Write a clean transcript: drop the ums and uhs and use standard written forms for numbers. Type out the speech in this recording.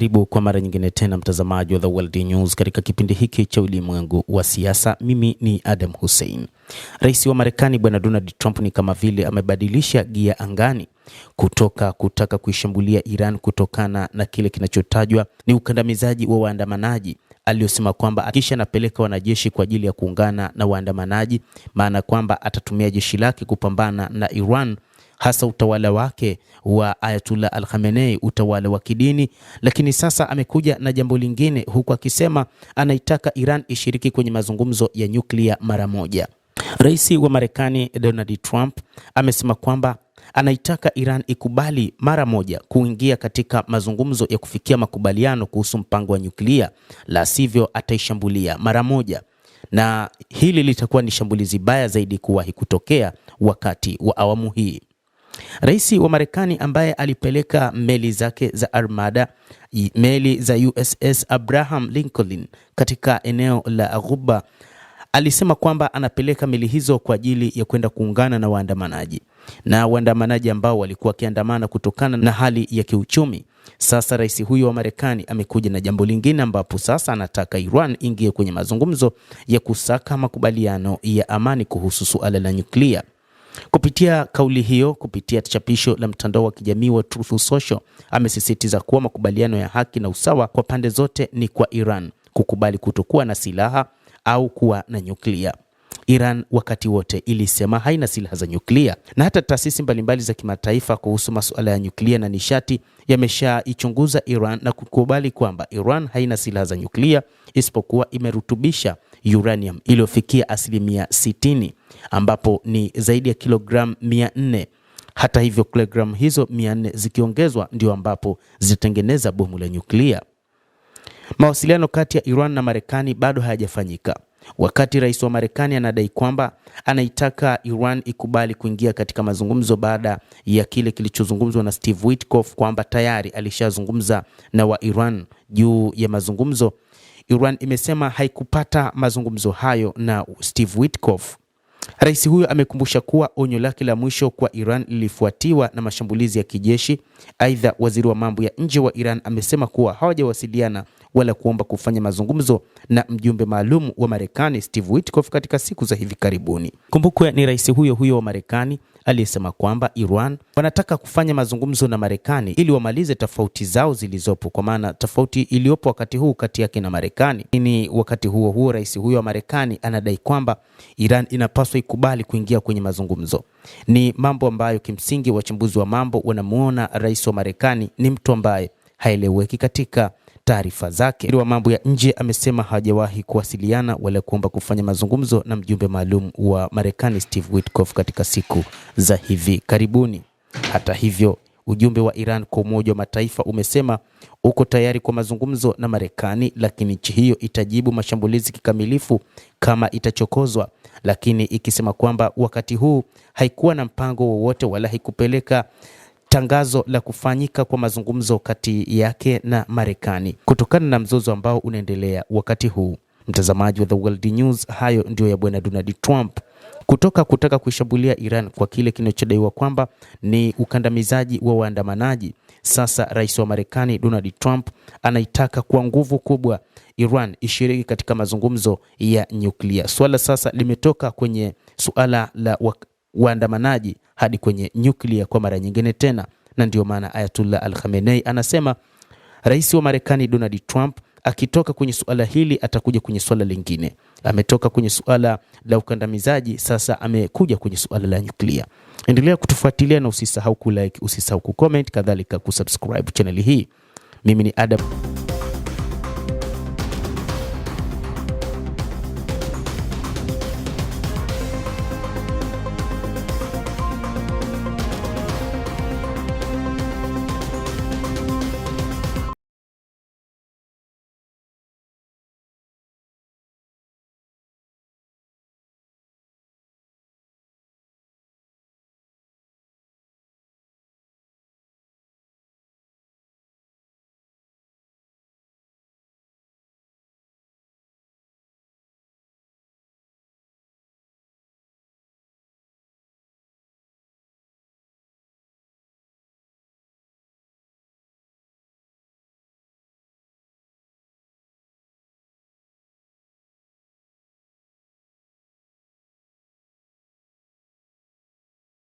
Karibu kwa mara nyingine tena mtazamaji wa The World News katika kipindi hiki cha ulimwengu wa siasa. Mimi ni Adam Hussein. Rais wa Marekani Bwana Donald Trump ni kama vile amebadilisha gia angani kutoka kutaka kuishambulia Iran kutokana na kile kinachotajwa ni ukandamizaji wa waandamanaji, aliyosema kwamba akisha anapeleka wanajeshi kwa ajili ya kuungana na waandamanaji, maana kwamba atatumia jeshi lake kupambana na Iran, hasa utawala wake wa Ayatollah Al-Khamenei, utawala wa kidini. Lakini sasa amekuja na jambo lingine, huku akisema anaitaka Iran ishiriki kwenye mazungumzo ya nyuklia mara moja. Rais wa Marekani Donald Trump amesema kwamba anaitaka Iran ikubali mara moja kuingia katika mazungumzo ya kufikia makubaliano kuhusu mpango wa nyuklia, la sivyo ataishambulia mara moja, na hili litakuwa ni shambulizi baya zaidi kuwahi kutokea wakati wa awamu hii. Rais wa Marekani ambaye alipeleka meli zake za armada, meli za USS Abraham Lincoln katika eneo la Ghuba, alisema kwamba anapeleka meli hizo kwa ajili ya kwenda kuungana na waandamanaji, na waandamanaji ambao walikuwa kiandamana kutokana na hali ya kiuchumi. Sasa rais huyo wa Marekani amekuja na jambo lingine, ambapo sasa anataka Iran ingie kwenye mazungumzo ya kusaka makubaliano ya amani kuhusu suala la nyuklia. Kupitia kauli hiyo, kupitia chapisho la mtandao wa kijamii wa Truth Social, amesisitiza kuwa makubaliano ya haki na usawa kwa pande zote ni kwa Iran kukubali kutokuwa na silaha au kuwa na nyuklia. Iran wakati wote ilisema haina silaha za nyuklia, na hata taasisi mbalimbali za kimataifa kuhusu masuala ya nyuklia na nishati yameshaichunguza Iran na kukubali kwamba Iran haina silaha za nyuklia, isipokuwa imerutubisha uranium iliyofikia 60%, ambapo ni zaidi ya kilogramu 400. Hata hivyo, kilogramu hizo 400 zikiongezwa ndio ambapo zitengeneza bomu la nyuklia. Mawasiliano kati ya Iran na Marekani bado hayajafanyika, wakati rais wa Marekani anadai kwamba anaitaka Iran ikubali kuingia katika mazungumzo baada ya kile kilichozungumzwa na Steve Witkoff kwamba tayari alishazungumza na wa Iran juu ya mazungumzo. Iran imesema haikupata mazungumzo hayo na Steve Witkoff. Rais huyo amekumbusha kuwa onyo lake la mwisho kwa Iran lilifuatiwa na mashambulizi ya kijeshi. Aidha, waziri wa mambo ya nje wa Iran amesema kuwa hawajawasiliana wala kuomba kufanya mazungumzo na mjumbe maalum wa Marekani Steve Witkoff katika siku za hivi karibuni. Kumbukwe ni rais huyo wa Marekani aliyesema kwamba Iran wanataka kufanya mazungumzo na Marekani ili wamalize tofauti zao zilizopo, kwa maana tofauti iliyopo wakati huu kati yake na Marekani. Ni wakati huo rais huyo wa Marekani anadai kwamba Iran inapaswa ikubali kuingia kwenye mazungumzo. Ni mambo ambayo kimsingi wachambuzi wa mambo wanamuona rais wa Marekani ni mtu ambaye haeleweki katika taarifa zake. Waziri wa mambo ya nje amesema hajawahi kuwasiliana wala kuomba kufanya mazungumzo na mjumbe maalum wa Marekani Steve Witkoff katika siku za hivi karibuni. Hata hivyo, ujumbe wa Iran kwa Umoja wa Mataifa umesema uko tayari kwa mazungumzo na Marekani, lakini nchi hiyo itajibu mashambulizi kikamilifu kama itachokozwa, lakini ikisema kwamba wakati huu haikuwa na mpango wowote wala haikupeleka tangazo la kufanyika kwa mazungumzo kati yake na Marekani kutokana na mzozo ambao unaendelea wakati huu. Mtazamaji wa The World News, hayo ndio ya bwana Donald Trump kutoka kutaka kuishambulia Iran kwa kile kinachodaiwa kwamba ni ukandamizaji wa waandamanaji. Sasa rais wa Marekani Donald Trump anaitaka kwa nguvu kubwa Iran ishiriki katika mazungumzo ya nyuklia. Swala sasa limetoka kwenye suala la waandamanaji hadi kwenye nyuklia kwa mara nyingine tena, na ndio maana Ayatollah Al-Khamenei anasema rais wa Marekani Donald Trump akitoka kwenye suala hili atakuja kwenye suala lingine. Ametoka kwenye suala la ukandamizaji, sasa amekuja kwenye suala la nyuklia. Endelea kutufuatilia na usisahau kulike, usisahau kucomment, kadhalika kusubscribe channel hii. Mimi ni Adam.